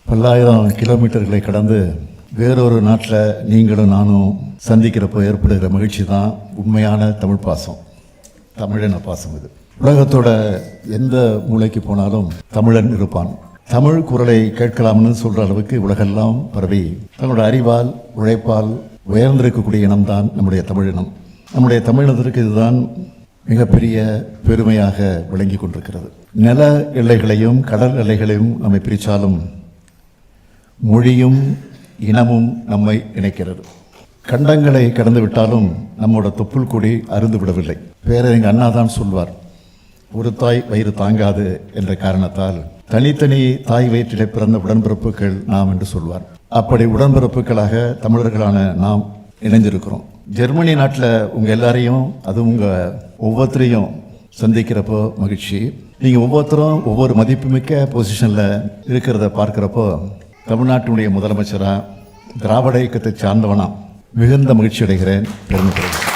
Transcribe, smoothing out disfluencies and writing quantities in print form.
பல்லாயிரம் கிலோமீட்டர்களை கடந்து வேறொரு நாட்டில் நீங்களும் நானும் சந்திக்கிறப்போ ஏற்படுகிற மகிழ்ச்சி தான் உண்மையான தமிழ் பாசம், தமிழின பாசம். இது உலகத்தோட எந்த மூலைக்கு போனாலும் தமிழன் இருப்பான். தமிழ் குரலை கேட்கலாம்னு சொல்கிற அளவுக்கு உலகெல்லாம் பரவி தங்களோட அறிவால் உழைப்பால் உயர்ந்திருக்கக்கூடிய இனம்தான் நம்முடைய தமிழினம். நம்முடைய தமிழினத்திற்கு இதுதான் மிகப்பெரிய பெருமையாக விளங்கி கொண்டிருக்கிறது. நில எல்லைகளையும் கடல் எல்லைகளையும் நம்மை பிரித்தாலும் மொழியும் இனமும் நம்மை இணைக்கிறது. கண்டங்களை கடந்து விட்டாலும் நம்மோட தொப்புள் கொடி அருந்து விடவில்லை. பேரறிஞர் அண்ணா தான் சொல்வார், ஒரு தாய் வயிறு தாங்காது என்ற காரணத்தால் தனித்தனி தாய் வயிற்றிலே பிறந்த உடன்பிறப்புகள் நாம் என்று சொல்வார். அப்படி உடன்பிறப்புகளாக தமிழர்களான நாம் இணைஞ்சிருக்கிறோம். ஜெர்மனி நாட்டில் உங்கள் எல்லாரையும், அது உங்கள் ஒவ்வொருத்தரையும் சந்திக்கிறப்போ மகிழ்ச்சி. நீங்கள் ஒவ்வொருத்தரும் ஒவ்வொரு மதிப்புமிக்க பொசிஷனில் இருக்கிறத பார்க்குறப்போ தமிழ்நாட்டினுடைய முதலமைச்சராக திராவிட இயக்கத்தை சார்ந்தவனா மிகுந்த மகிழ்ச்சி அடைகிறேன், பெருமைப்படுகிறேன்.